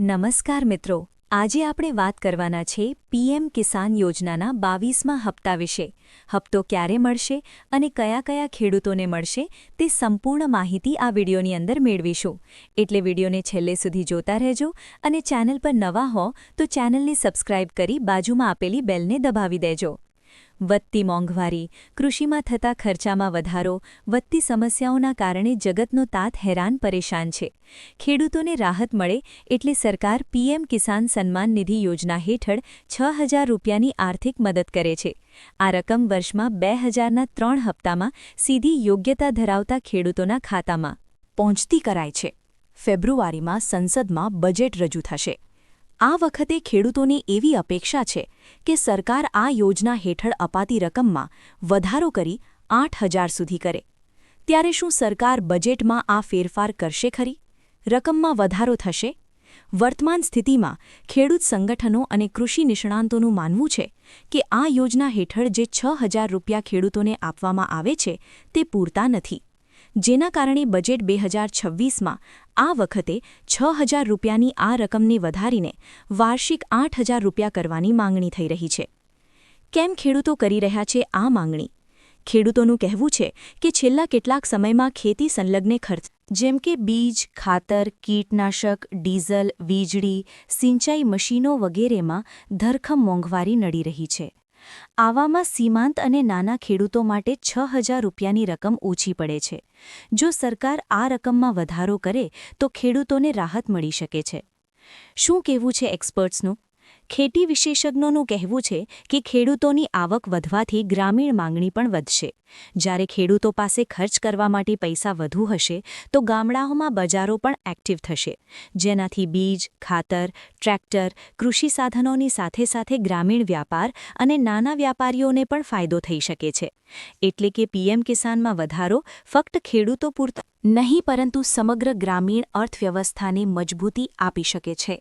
નમસ્કાર મિત્રો, આજે આપણે વાત કરવાના છે પીએમ કિસાન યોજનાના 22મા હપ્તા વિશે. હપ્તો ક્યારે મળશે અને કયા કયા ખેડૂતોને મળશે તે સંપૂર્ણ માહિતી આ વિડીયોની અંદર મેળવીશું. એટલે વિડીયોને છેલ્લે સુધી જોતા રહેજો અને ચેનલ પર નવા હો તો ચેનલને સબસ્ક્રાઇબ કરી બાજુમાં આપેલી બેલને દબાવી દેજો. વધતી મોંઘવારી, કૃષિમાં થતા ખર્ચામાં વધારો, વધતી સમસ્યાઓના કારણે જગતનો તાત હેરાન પરેશાન છે. ખેડૂતોને રાહત મળે એટલે સરકાર પીએમ કિસાન સન્માન નિધિ યોજના હેઠળ 6,000 રૂપિયાની આર્થિક મદદ કરે છે. આ રકમ વર્ષમાં 2000ના 3 હપ્તામાં સીધી યોગ્યતા ધરાવતા ખેડૂતોના ખાતામાં પહોંચતી કરાય છે. ફેબ્રુઆરીમાં સંસદમાં બજેટ રજૂ થશે. આ વખતે ખેડૂતોની એવી અપેક્ષા છે કે સરકાર આ યોજના હેઠળ અપાતી રકમમાં વધારો કરી 8,000 સુધી કરે. ત્યારે શું સરકાર બજેટમાં આ ફેરફાર કરશે ખરી? રકમમાં વધારો થશે? વર્તમાન સ્થિતિમાં ખેડૂત સંગઠનો અને કૃષિ નિષ્ણાંતોનું માનવું છે કે આ યોજના હેઠળ જે 6,000 રૂપિયા ખેડૂતોને આપવામાં આવે છે તે પૂરતા નથી. જેના કારણે બજેટ 2026માં આ વખતે 6,000 રૂપિયાની આ રકમને વધારીને વાર્ષિક 8,000 રૂપિયા કરવાની માંગણી થઈ રહી છે. કેમ ખેડૂતો કરી રહ્યા છે આ માંગણી? ખેડૂતોનું કહેવું છે કે છેલ્લા કેટલાક સમયમાં ખેતી સંલગ્ન ખર્ચ જેમ કે બીજ, ખાતર, કીટનાશક, ડીઝલ, વીજળી, સિંચાઈ મશીનો વગેરેમાં ધરખમ મોંઘવારી નડી રહી છે. આવામાં સીમાંત અને નાના ખેડૂતો માટે 6,000 રૂપિયાની રકમ ઓછી પડે છે. જો સરકાર આ રકમમાં વધારો કરે તો ખેડૂતોને રાહત મળી શકે છે. શું કહેવું છે એક્સપર્ટ્સનું? ખેતી વિશેષજ્ઞોનું કહેવું છે કે ખેડૂતોની આવક વધવાથી ગ્રામીણ માંગણી પણ વધશે. જ્યારે ખેડૂતો પાસે ખર્ચ કરવા માટે પૈસા વધુ હશે તો ગામડાઓમાં બજારો પણ એક્ટિવ થશે, જેનાથી બીજ, ખાતર, ટ્રેક્ટર, કૃષિ સાધનોની સાથે સાથે ગ્રામીણ વ્યાપાર અને નાના વ્યાપારીઓને પણ ફાયદો થઈ શકે છે. એટલે કે પીએમ કિસાનમાં વધારો ફક્ત ખેડૂતો પૂરતા નહીં પરંતુ સમગ્ર ગ્રામીણ અર્થવ્યવસ્થાને મજબૂતી આપી શકે છે.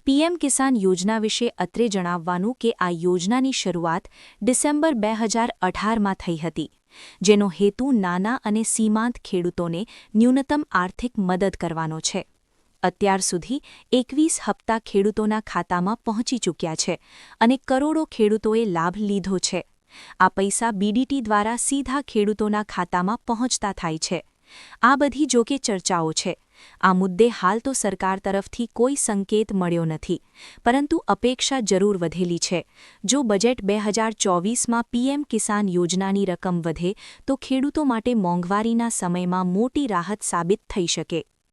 પીએમ કિસાન યોજના વિશે અત્રે જણાવવાનું કે આ યોજનાની શરૂઆત ડિસેમ્બર 2018માં થઈ હતી, જેનો હેતુ નાના અને સીમાંત ખેડૂતોને ન્યૂનતમ આર્થિક મદદ કરવાનો છે. અત્યાર સુધી 21 હપ્તા ખેડૂતોના ખાતામાં પહોંચી ચૂક્યા છે અને કરોડો ખેડૂતોએ લાભ લીધો છે. આ પૈસા બીડીટી દ્વારા સીધા ખેડૂતોના ખાતામાં પહોંચતા થાય છે. આ બધી જોકે ચર્ચાઓ છે. આ મુદ્દે હાલ તો સરકાર તરફથી કોઈ સંકેત મળ્યો નથી, પરંતુ અપેક્ષા જરૂર વધેલી છે. જો બજેટ 2024માં પીએમ કિસાન યોજનાની રકમ વધે તો ખેડૂતો માટે મોંઘવારીના સમયમાં મોટી રાહત સાબિત થઈ શકે.